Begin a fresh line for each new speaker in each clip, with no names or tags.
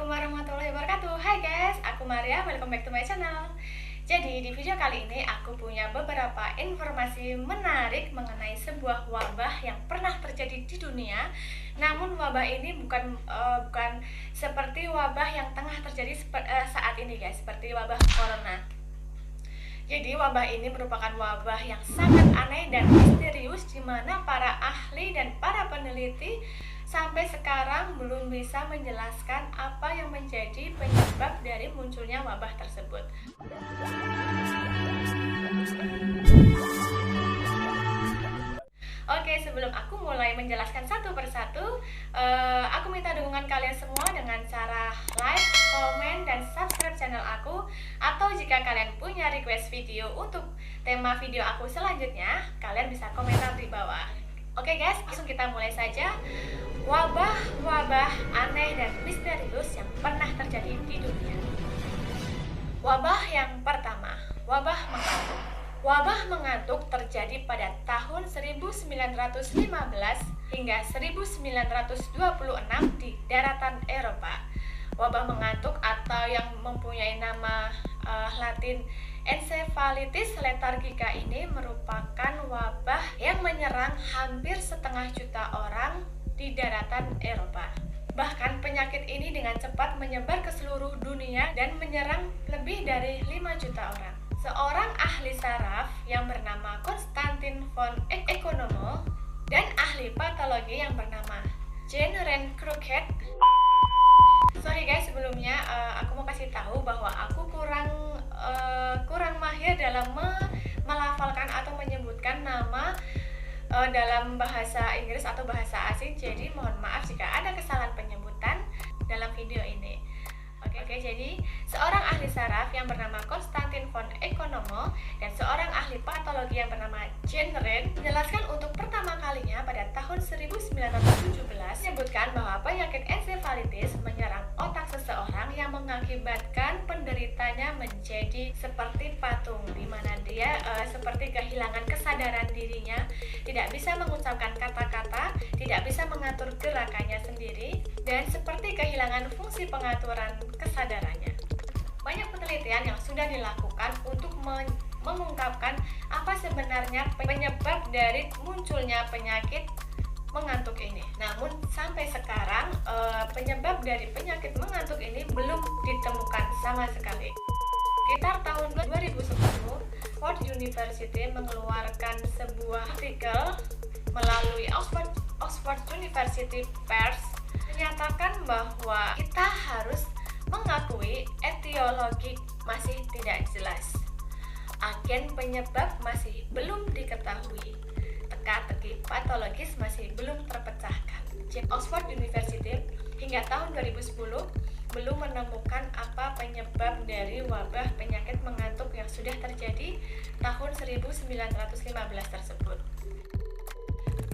Assalamualaikum warahmatullahi wabarakatuh. Hai guys, aku Maria, welcome back to my channel. Jadi di video kali ini aku punya beberapa informasi menarik mengenai sebuah wabah yang pernah terjadi di dunia. Namun wabah ini bukan seperti wabah yang tengah terjadi saat ini guys, seperti wabah corona. Jadi wabah ini merupakan wabah yang sangat aneh dan misterius, di mana para ahli dan para peneliti sampai sekarang belum bisa menjelaskan apa yang menjadi penyebab dari munculnya wabah tersebut. Oke, sebelum aku mulai menjelaskan satu persatu, aku minta dukungan kalian semua dengan cara like, komen, dan subscribe channel aku. Atau jika kalian punya request video untuk tema video aku selanjutnya, kalian bisa komentar di bawah. Oke guys, langsung kita mulai saja. Wabah-wabah aneh dan misterius yang pernah terjadi di dunia. Wabah yang pertama, wabah mengantuk. Wabah mengantuk terjadi pada tahun 1915 hingga 1926 di daratan Eropa. Wabah mengantuk atau yang mempunyai nama Latin Encephalitis lethargica ini merupakan wabah yang menyerang hampir setengah juta orang di daratan Eropa. Bahkan penyakit ini dengan cepat menyebar ke seluruh dunia dan menyerang lebih dari 5 juta orang. Seorang ahli saraf yang bernama Konstantin von Economo dan ahli patologi yang bernama Jean Ren-Crooked. Sorry guys, sebelumnya aku mau kasih tahu bahwa aku kurang mahir dalam melafalkan atau menyebutkan nama dalam bahasa Inggris atau bahasa asing. Jadi mohon maaf jika ada kesalahan penyebutan dalam video ini. Oke, jadi seorang ahli saraf yang bernama Konstantin von Economo dan seorang ahli patologi yang bernama Jean Ren menjelaskan untuk pertama kalinya pada tahun 1917 menyebutkan bahwa penyakit encephalitis menyerang otak seseorang yang mengakibatkan penderitanya menjadi seperti patung, di mana dia seperti kehilangan kesadaran dirinya, tidak bisa mengucapkan kata-kata, tidak bisa mengatur gerakannya sendiri, dan seperti kehilangan fungsi pengaturan kesadarannya. Banyak penelitian yang sudah dilakukan untuk mengungkapkan apa sebenarnya penyebab dari munculnya penyakit mengantuk ini. Namun sampai sekarang penyebab dari penyakit mengantuk ini belum ditemukan sama sekali. Sekitar tahun 2010, Ford University mengeluarkan sebuah artikel melalui Oxford University Press menyatakan bahwa kita harus mengakui etiologi masih tidak jelas. Agen penyebab masih belum diketahui. Teka-teki patologis masih belum terpecahkan. Oxford University hingga tahun 2010 belum menemukan apa penyebab dari wabah penyakit mengantuk yang sudah terjadi tahun 1915 tersebut.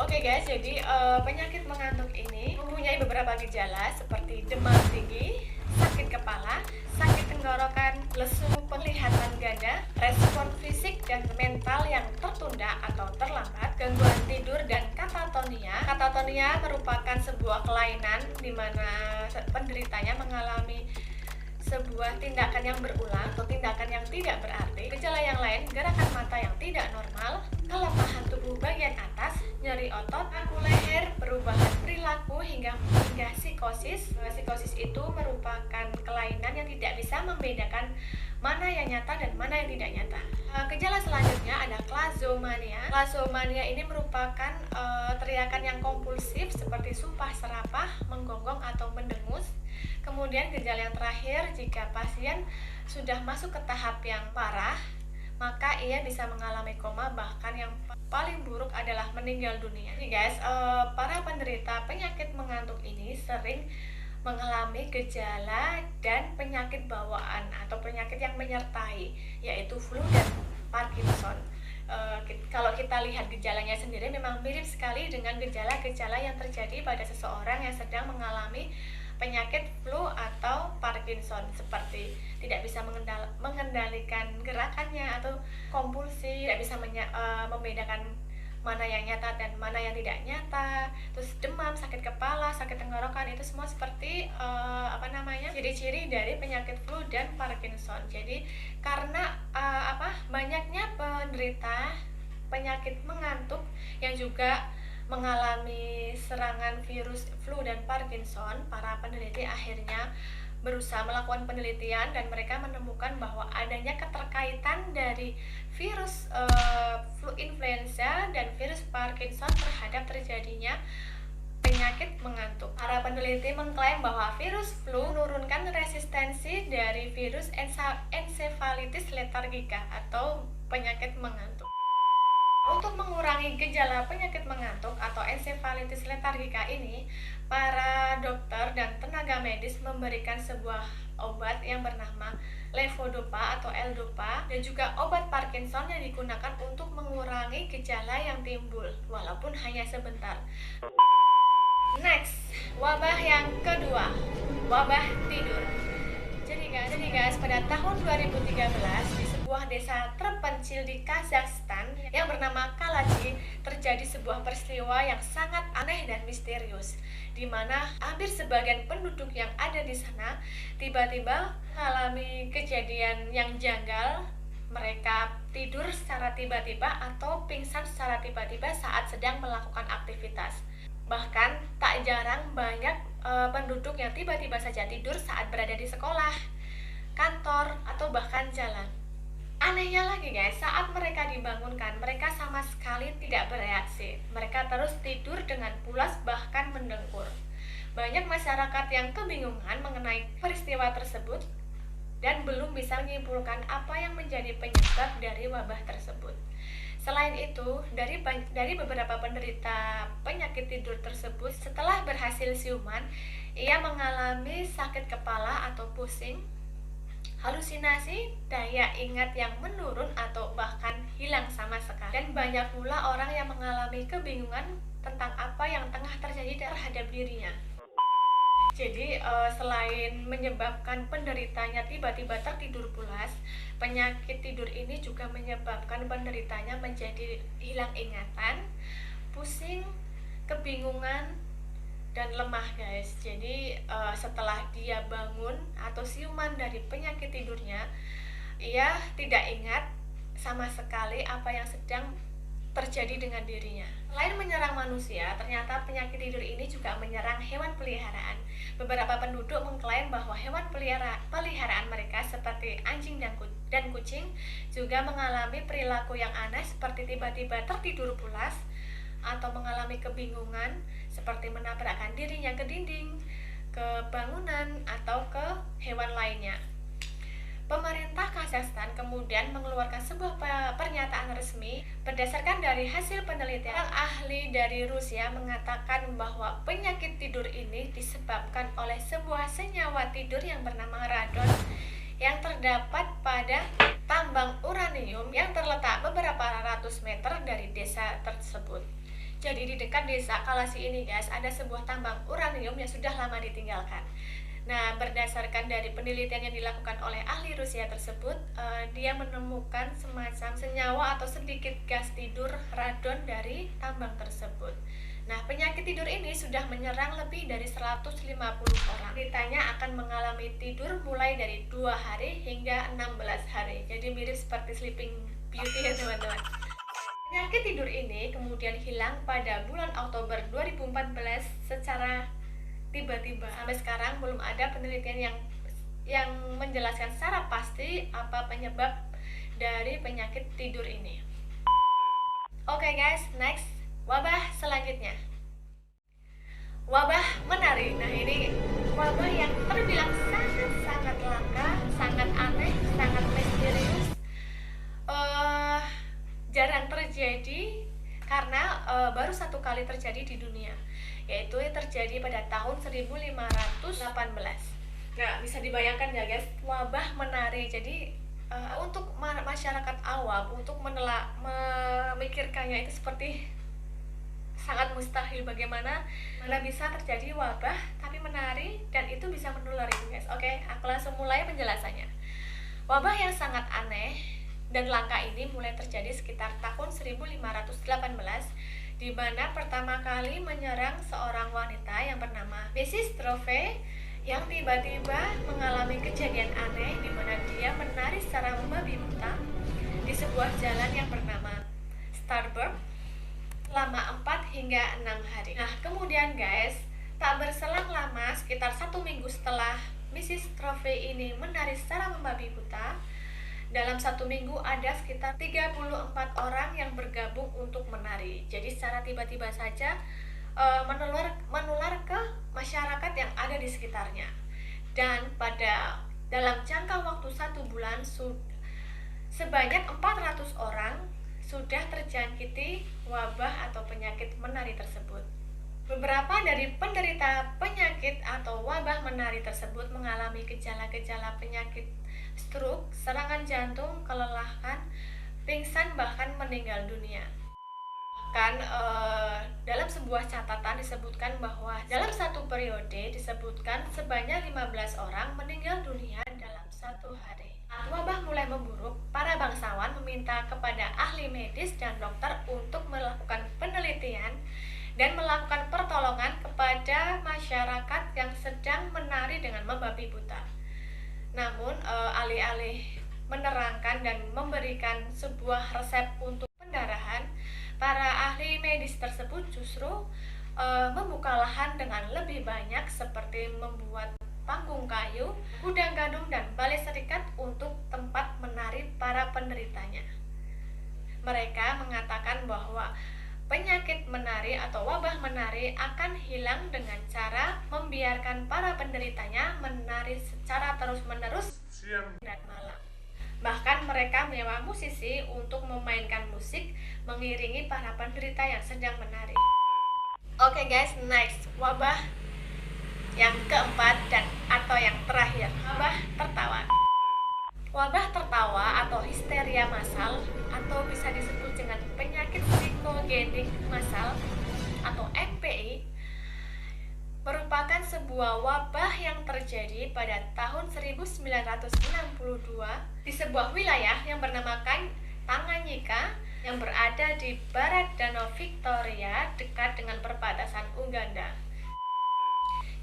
Oke guys, jadi penyakit mengantuk ini mempunyai beberapa gejala seperti demam tinggi, sakit kepala, sakit tenggorokan, lesu, penglihatan ganda, respon fisik dan mental yang tertunda atau terlambat, gangguan tidur, dan katatonia. Katatonia merupakan sebuah kelainan di mana penderitanya mengalami sebuah tindakan yang berulang atau tindakan yang tidak berarti. Gejala yang lain, gerakan mata yang tidak normal, kelemahan tubuh bagian atas, nyeri otot, kaku leher, perubahan perilaku hingga psikosis. Psikosis itu merupakan kelainan yang tidak bisa membedakan mana yang nyata dan mana yang tidak nyata. Gejala selanjutnya ada klasomania. Klasomania ini merupakan teriakan yang kompulsif seperti sumpah serapah, menggonggong atau mendengus. Kemudian gejala yang terakhir, jika pasien sudah masuk ke tahap yang parah, maka ia bisa mengalami koma, bahkan yang paling buruk adalah meninggal dunia. Jadi guys, para penderita penyakit mengantuk ini sering mengalami gejala dan penyakit bawaan atau penyakit yang menyertai, yaitu flu dan Parkinson. Kalau kita lihat gejalanya sendiri memang mirip sekali dengan gejala-gejala yang terjadi pada seseorang yang sedang mengalami penyakit flu atau Parkinson, seperti tidak bisa mengendalikan gerakannya atau kompulsi, tidak bisa membedakan mana yang nyata dan mana yang tidak nyata, terus demam, sakit kepala, sakit tenggorokan, itu semua seperti ciri-ciri dari penyakit flu dan Parkinson. Jadi karena banyaknya penderita penyakit mengantuk yang juga mengalami serangan virus flu dan Parkinson, para peneliti akhirnya berusaha melakukan penelitian dan mereka menemukan bahwa adanya keterkaitan dari virus flu influenza dan virus Parkinson terhadap terjadinya penyakit mengantuk. Para peneliti mengklaim bahwa virus flu menurunkan resistensi dari virus encephalitis lethargica atau penyakit mengantuk. Untuk mengurangi gejala penyakit mengantuk atau encephalitis lethargica ini, para dokter dan tenaga medis memberikan sebuah obat yang bernama levodopa atau L-dopa dan juga obat Parkinson yang digunakan untuk mengurangi gejala yang timbul walaupun hanya sebentar. Next, wabah yang kedua, wabah tidur. Jadi guys, pada tahun 2013 di sebuah desa terpencil di Kazakhstan yang bernama Kalachi terjadi sebuah peristiwa yang sangat aneh dan misterius, di mana hampir sebagian penduduk yang ada di sana tiba-tiba mengalami kejadian yang janggal. Mereka tidur secara tiba-tiba atau pingsan secara tiba-tiba saat sedang melakukan aktivitas. Bahkan tak jarang banyak penduduk yang tiba-tiba saja tidur saat berada di sekolah, kantor, atau bahkan jalan. Anehnya lagi guys, saat mereka dibangunkan, mereka sama sekali tidak bereaksi. Mereka terus tidur dengan pulas bahkan mendengkur. Banyak masyarakat yang kebingungan mengenai peristiwa tersebut dan belum bisa menyimpulkan apa yang menjadi penyebab dari wabah tersebut. Selain itu, dari beberapa penderita penyakit tidur tersebut, setelah berhasil siuman, ia mengalami sakit kepala atau pusing, halusinasi, daya ingat yang menurun atau bahkan hilang sama sekali. Dan banyak pula orang yang mengalami kebingungan tentang apa yang tengah terjadi terhadap dirinya. Jadi selain menyebabkan penderitanya tiba-tiba tertidur pulas, penyakit tidur ini juga menyebabkan penderitanya menjadi hilang ingatan, pusing, kebingungan, dan lemah guys. Jadi setelah dia bangun atau siuman dari penyakit tidurnya, ia tidak ingat sama sekali apa yang sedang terjadi dengan dirinya. Selain menyerang manusia, ternyata penyakit tidur ini juga menyerang hewan peliharaan. Beberapa penduduk mengklaim bahwa hewan peliharaan mereka seperti anjing dan kucing juga mengalami perilaku yang aneh seperti tiba-tiba tertidur pulas atau mengalami kebingungan seperti menabrakkan dirinya ke dinding, ke bangunan, atau ke hewan lainnya. Pemerintah Kazakhstan kemudian mengeluarkan sebuah pernyataan resmi berdasarkan dari hasil penelitian. Ahli dari Rusia mengatakan bahwa penyakit tidur ini disebabkan oleh sebuah senyawa tidur yang bernama radon yang terdapat pada tambang uranium yang terletak beberapa ratus meter dari desa tersebut. Jadi di dekat desa Kalachi ini guys, ada sebuah tambang uranium yang sudah lama ditinggalkan. Nah, berdasarkan dari penelitian yang dilakukan oleh ahli Rusia tersebut, dia menemukan semacam senyawa atau sedikit gas tidur radon dari tambang tersebut. Nah, penyakit tidur ini sudah menyerang lebih dari 150 orang. Ditanya akan mengalami tidur mulai dari 2 hari hingga 16 hari. Jadi mirip seperti Sleeping Beauty ya teman-teman. Penyakit tidur ini kemudian hilang pada bulan Oktober 2014 secara tiba-tiba. Sampai sekarang belum ada penelitian yang menjelaskan secara pasti apa penyebab dari penyakit tidur ini. Oke guys, next, wabah selanjutnya. Wabah menari. Nah, ini wabah yang terbilang sangat langka, sangat aneh, sangat misterius. Jarang terjadi karena baru satu kali terjadi di dunia, yaitu terjadi pada tahun 1518. Nah, bisa dibayangkan ya guys, wabah menari. Jadi untuk masyarakat awam untuk memikirkannya itu seperti sangat mustahil. Bagaimana bisa terjadi wabah tapi menari dan itu bisa menular itu guys. Oke, aku langsung mulai penjelasannya. Wabah yang sangat aneh dan langka ini mulai terjadi sekitar tahun 1518, di mana pertama kali menyerang seorang wanita yang bernama Mrs. Trove yang tiba-tiba mengalami kejadian aneh di mana dia menari secara membabi buta di sebuah jalan yang bernama Starburg selama 4 hingga 6 hari. Nah, kemudian guys, tak berselang lama, sekitar 1 minggu setelah Mrs. Trophy ini menari secara membabi buta, dalam 1 minggu ada sekitar 34 orang yang bergabung untuk menari. Jadi secara tiba-tiba saja menular ke masyarakat yang ada di sekitarnya. Dan dalam jangka waktu 1 bulan sebanyak 400 orang sudah terjangkiti wabah atau penyakit menari tersebut. Beberapa dari penderita penyakit atau wabah menari tersebut mengalami gejala-gejala penyakit stroke, serangan jantung, kelelahan, pingsan, bahkan meninggal dunia. Bahkan dalam sebuah catatan disebutkan bahwa dalam satu periode disebutkan sebanyak 15 orang meninggal dunia dalam 1 hari. Saat wabah mulai memburuk, para bangsawan meminta kepada ahli medis dan dokter untuk melakukan penelitian dan melakukan pertolongan kepada masyarakat yang sedang menari dengan membabi buta. Namun alih-alih menerangkan dan memberikan sebuah resep untuk pendarahan, para ahli medis tersebut justru membuka lahan dengan lebih banyak, seperti membuat panggung kayu, gudang gadung, dan balai serikat untuk tempat menari para penderitanya. Mereka mengatakan bahwa penyakit menari atau wabah menari akan hilang dengan cara membiarkan para penderitanya menari secara terus-menerus siang dan malam. Bahkan mereka menyewa musisi untuk memainkan musik mengiringi para penderita yang sedang menari. Oke guys, next, wabah yang keempat atau yang terakhir, wabah tertawa. Wabah tertawa atau histeria massal atau bisa disebut dengan penyakit psikogenik massal atau MPI merupakan sebuah wabah yang terjadi pada tahun 1962 di sebuah wilayah yang bernamakan Tanganyika yang berada di barat Danau Victoria dekat dengan perbatasan Uganda.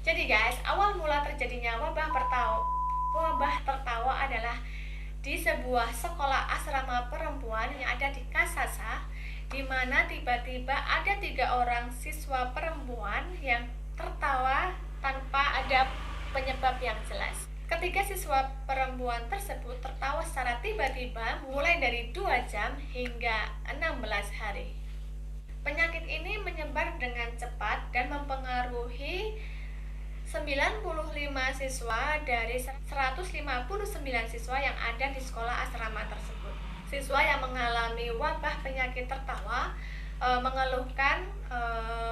Jadi guys, awal mula terjadinya wabah tertawa adalah di sebuah sekolah asrama perempuan yang ada di Kasasa, di mana tiba-tiba ada 3 orang siswa perempuan yang tertawa tanpa ada penyebab yang jelas. Ketiga siswa perempuan tersebut tertawa secara tiba-tiba mulai dari 2 jam hingga 16 hari. Penyakit ini menyebar dengan cepat dan mempengaruhi 95 siswa dari 159 siswa yang ada di sekolah asrama tersebut. Siswa yang mengalami wabah penyakit tertawa mengeluhkan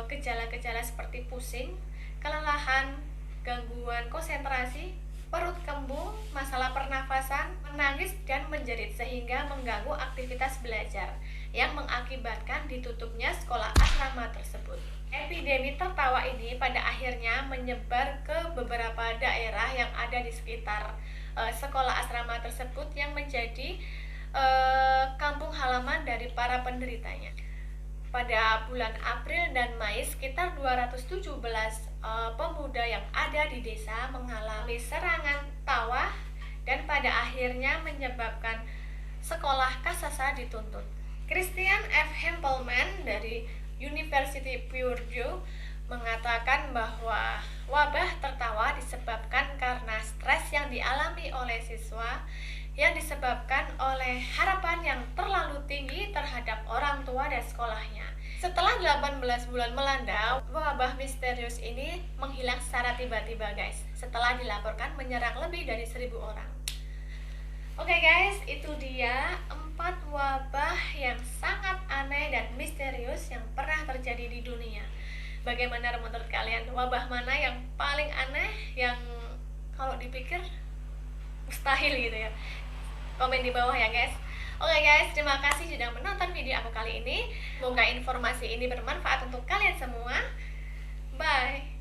gejala-gejala seperti pusing, kelelahan, gangguan konsentrasi, perut kembung, masalah pernafasan, menangis, dan menjerit sehingga mengganggu aktivitas belajar yang mengakibatkan ditutupnya sekolah asrama tersebut. Epidemi tertawa ini pada akhirnya menyebar ke beberapa daerah yang ada di sekitar sekolah asrama tersebut yang menjadi kampung halaman dari para penderitanya. Pada bulan April dan Mei, sekitar 217 pemuda yang ada di desa mengalami serangan tawa dan pada akhirnya menyebabkan sekolah Kasasa dituntut. Christian F. Hempelman dari University Purdue mengatakan bahwa wabah tertawa disebabkan karena stres yang dialami oleh siswa yang disebabkan oleh harapan yang terlalu tinggi terhadap orang tua dan sekolahnya. Setelah 18 bulan melanda, wabah misterius ini menghilang secara tiba-tiba guys, setelah dilaporkan menyerang lebih dari 1.000 orang. Oke guys, itu dia 4 wabah yang sangat aneh dan misterius yang pernah terjadi di dunia. Bagaimana menurut kalian, wabah mana yang paling aneh, yang kalau dipikir mustahil gitu ya? Komen di bawah ya guys. Oke guys, terima kasih sudah menonton video aku kali ini. Semoga informasi ini bermanfaat untuk kalian semua. Bye.